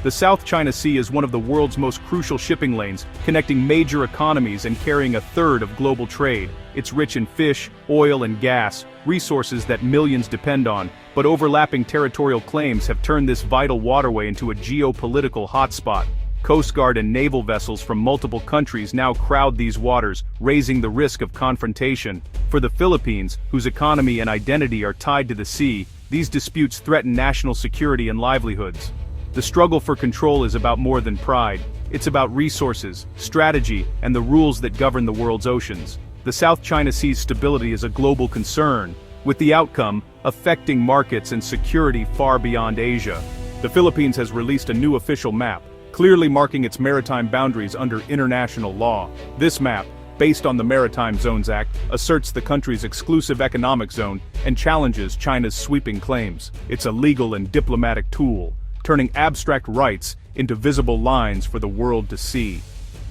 The South China Sea is one of the world's most crucial shipping lanes, connecting major economies and carrying a third of global trade. It's rich in fish, oil and gas, resources that millions depend on, but overlapping territorial claims have turned this vital waterway into a geopolitical hotspot. Coast Guard and naval vessels from multiple countries now crowd these waters, raising the risk of confrontation. For the Philippines, whose economy and identity are tied to the sea, these disputes threaten national security and livelihoods. The struggle for control is about more than pride. It's about resources, strategy, and the rules that govern the world's oceans. The South China Sea's stability is a global concern, with the outcome affecting markets and security far beyond Asia. The Philippines has released a new official map, clearly marking its maritime boundaries under international law. This map, based on the Maritime Zones Act, asserts the country's exclusive economic zone and challenges China's sweeping claims. It's a legal and diplomatic tool, turning abstract rights into visible lines for the world to see.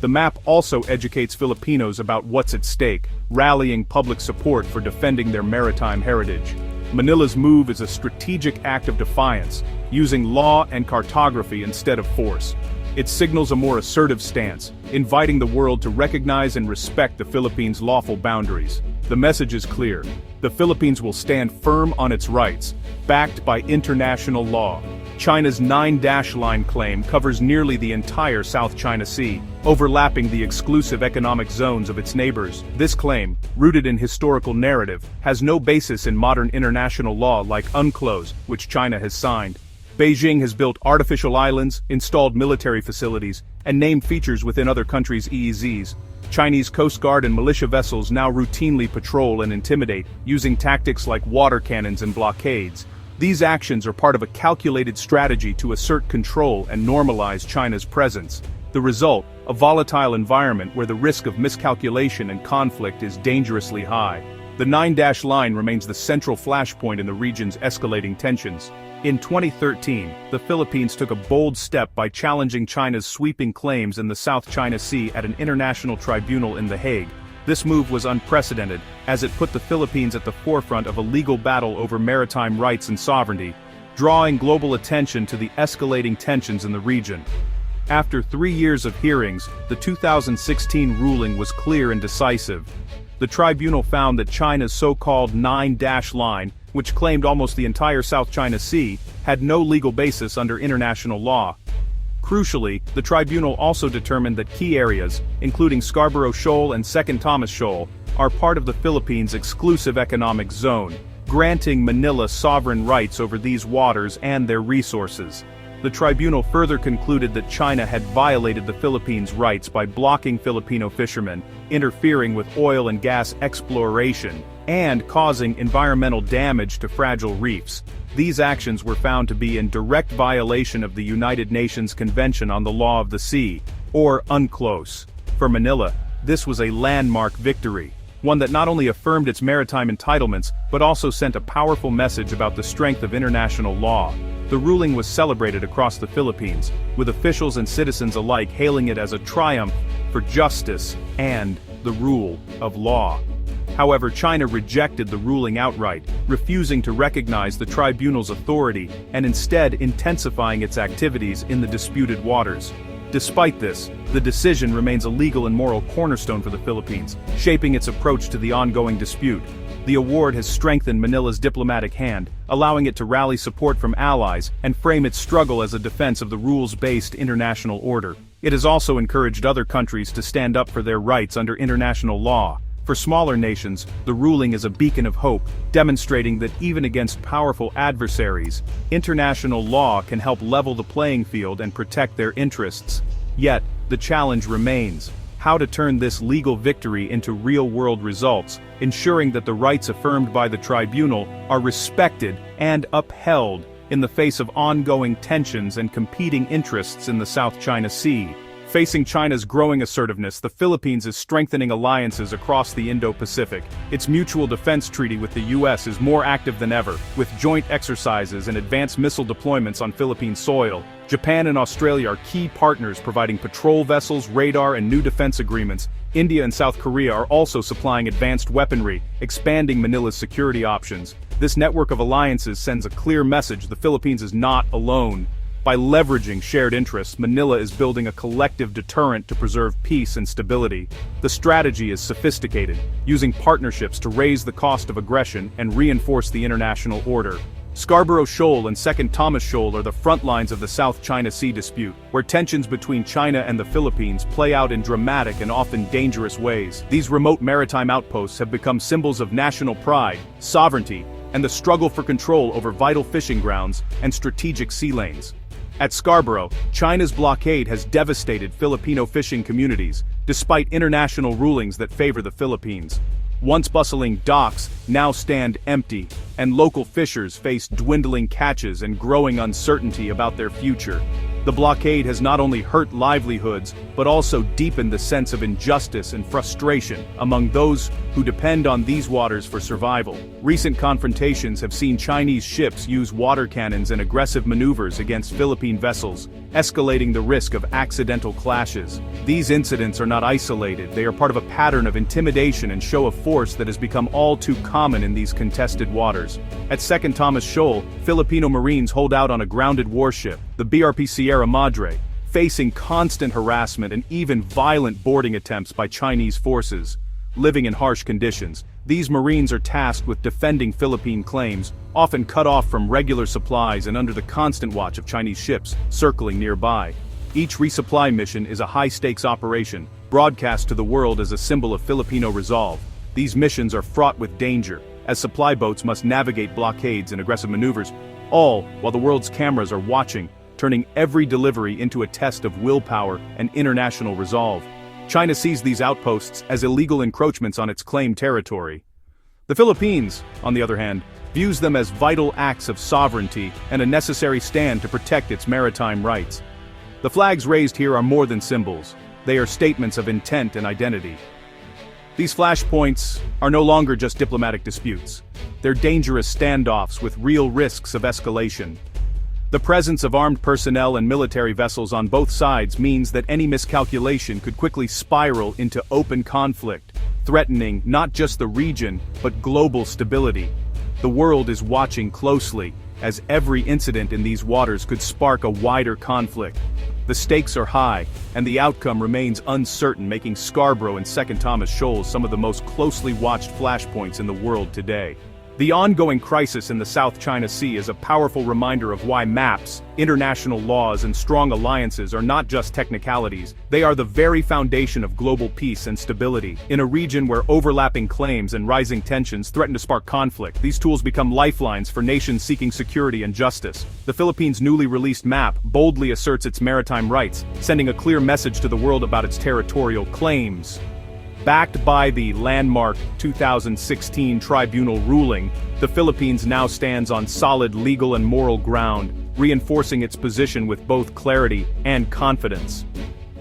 The map also educates Filipinos about what's at stake, rallying public support for defending their maritime heritage. Manila's move is a strategic act of defiance, using law and cartography instead of force. It signals a more assertive stance, inviting the world to recognize and respect the Philippines' lawful boundaries. The message is clear: the Philippines will stand firm on its rights, backed by international law. China's 9-line claim covers nearly the entire South China Sea, overlapping the exclusive economic zones of its neighbors. This claim, rooted in historical narrative, has no basis in modern international law like UNCLOS, which China has signed. Beijing has built artificial islands, installed military facilities, and named features within other countries' EEZs. Chinese Coast Guard and militia vessels now routinely patrol and intimidate, using tactics like water cannons and blockades. These actions are part of a calculated strategy to assert control and normalize China's presence. The result, a volatile environment where the risk of miscalculation and conflict is dangerously high. The 9-line remains the central flashpoint in the region's escalating tensions. In 2013, the Philippines took a bold step by challenging China's sweeping claims in the South China Sea at an international tribunal in The Hague. This move was unprecedented, as it put the Philippines at the forefront of a legal battle over maritime rights and sovereignty, drawing global attention to the escalating tensions in the region. After 3 years of hearings, the 2016 ruling was clear and decisive. The tribunal found that China's so-called 9-line, which claimed almost the entire South China Sea, had no legal basis under international law. Crucially, the tribunal also determined that key areas, including Scarborough Shoal and Second Thomas Shoal, are part of the Philippines' exclusive economic zone, granting Manila sovereign rights over these waters and their resources. The tribunal further concluded that China had violated the Philippines' rights by blocking Filipino fishermen, interfering with oil and gas exploration, and causing environmental damage to fragile reefs. These actions were found to be in direct violation of the United Nations Convention on the Law of the Sea, or UNCLOS. For Manila, this was a landmark victory, one that not only affirmed its maritime entitlements but also sent a powerful message about the strength of international law. The ruling was celebrated across the Philippines, with officials and citizens alike hailing it as a triumph for justice and the rule of law. However, China rejected the ruling outright, refusing to recognize the tribunal's authority and instead intensifying its activities in the disputed waters. Despite this, the decision remains a legal and moral cornerstone for the Philippines, shaping its approach to the ongoing dispute. The award has strengthened Manila's diplomatic hand, allowing it to rally support from allies and frame its struggle as a defense of the rules-based international order. It has also encouraged other countries to stand up for their rights under international law. For smaller nations, the ruling is a beacon of hope, demonstrating that even against powerful adversaries, international law can help level the playing field and protect their interests. Yet, the challenge remains: how to turn this legal victory into real-world results, ensuring that the rights affirmed by the tribunal are respected and upheld in the face of ongoing tensions and competing interests in the South China Sea. Facing China's growing assertiveness, the Philippines is strengthening alliances across the Indo-Pacific. Its mutual defense treaty with the U.S. is more active than ever, with joint exercises and advanced missile deployments on Philippine soil. Japan and Australia are key partners, providing patrol vessels, radar, and new defense agreements. India and South Korea are also supplying advanced weaponry, expanding Manila's security options. This network of alliances sends a clear message: the Philippines is not alone. By leveraging shared interests, Manila is building a collective deterrent to preserve peace and stability. The strategy is sophisticated, using partnerships to raise the cost of aggression and reinforce the international order. Scarborough Shoal and Second Thomas Shoal are the front lines of the South China Sea dispute, where tensions between China and the Philippines play out in dramatic and often dangerous ways. These remote maritime outposts have become symbols of national pride, sovereignty, and the struggle for control over vital fishing grounds and strategic sea lanes. At Scarborough, China's blockade has devastated Filipino fishing communities, despite international rulings that favor the Philippines. Once bustling docks now stand empty, and local fishers face dwindling catches and growing uncertainty about their future. The blockade has not only hurt livelihoods, but also deepened the sense of injustice and frustration among those who depend on these waters for survival. Recent confrontations have seen Chinese ships use water cannons and aggressive maneuvers against Philippine vessels, escalating the risk of accidental clashes. These incidents are not isolated, they are part of a pattern of intimidation and show of force that has become all too common in these contested waters. At Second Thomas Shoal, Filipino Marines hold out on a grounded warship, the BRP Sierra Madre, facing constant harassment and even violent boarding attempts by Chinese forces. Living in harsh conditions, these Marines are tasked with defending Philippine claims, often cut off from regular supplies and under the constant watch of Chinese ships circling nearby. Each resupply mission is a high-stakes operation, broadcast to the world as a symbol of Filipino resolve. These missions are fraught with danger, as supply boats must navigate blockades and aggressive maneuvers, all while the world's cameras are watching, turning every delivery into a test of willpower and international resolve. China sees these outposts as illegal encroachments on its claimed territory. The Philippines, on the other hand, views them as vital acts of sovereignty and a necessary stand to protect its maritime rights. The flags raised here are more than symbols. They are statements of intent and identity. These flashpoints are no longer just diplomatic disputes. They're dangerous standoffs with real risks of escalation. The presence of armed personnel and military vessels on both sides means that any miscalculation could quickly spiral into open conflict, threatening not just the region, but global stability. The world is watching closely, as every incident in these waters could spark a wider conflict. The stakes are high, and the outcome remains uncertain, making Scarborough and Second Thomas Shoals some of the most closely watched flashpoints in the world today. The ongoing crisis in the South China Sea is a powerful reminder of why maps, international laws, and strong alliances are not just technicalities, they are the very foundation of global peace and stability. In a region where overlapping claims and rising tensions threaten to spark conflict, these tools become lifelines for nations seeking security and justice. The Philippines' newly released map boldly asserts its maritime rights, sending a clear message to the world about its territorial claims. Backed by the landmark 2016 tribunal ruling, the Philippines now stands on solid legal and moral ground, reinforcing its position with both clarity and confidence.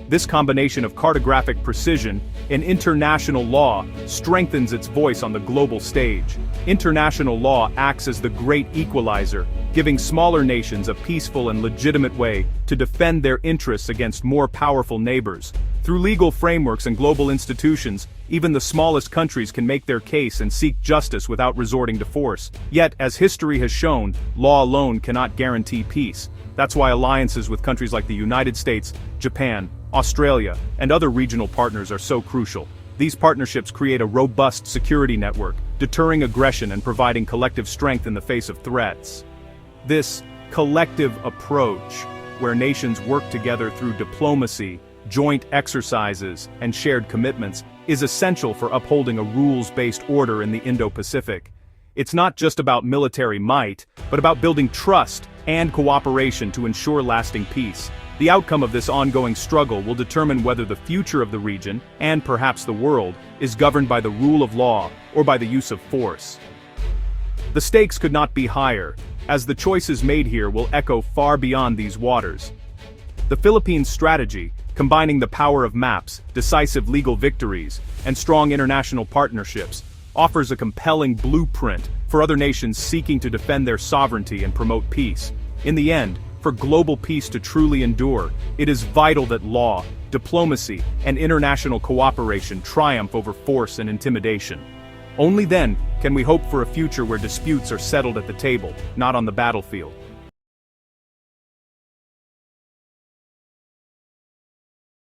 This combination of cartographic precision and international law strengthens its voice on the global stage. International law acts as the great equalizer, giving smaller nations a peaceful and legitimate way to defend their interests against more powerful neighbors. Through legal frameworks and global institutions, even the smallest countries can make their case and seek justice without resorting to force. Yet, as history has shown, law alone cannot guarantee peace. That's why alliances with countries like the United States, Japan, Australia, and other regional partners are so crucial. These partnerships create a robust security network, deterring aggression and providing collective strength in the face of threats. This collective approach, where nations work together through diplomacy, joint exercises, and shared commitments, is essential for upholding a rules-based order in the Indo-Pacific. It's not just about military might, but about building trust and cooperation to ensure lasting peace. The outcome of this ongoing struggle will determine whether the future of the region, and perhaps the world, is governed by the rule of law or by the use of force. The stakes could not be higher, as the choices made here will echo far beyond these waters. The Philippines' strategy, combining the power of maps, decisive legal victories, and strong international partnerships, offers a compelling blueprint for other nations seeking to defend their sovereignty and promote peace. In the end, for global peace to truly endure, it is vital that law, diplomacy, and international cooperation triumph over force and intimidation. Only then can we hope for a future where disputes are settled at the table, not on the battlefield.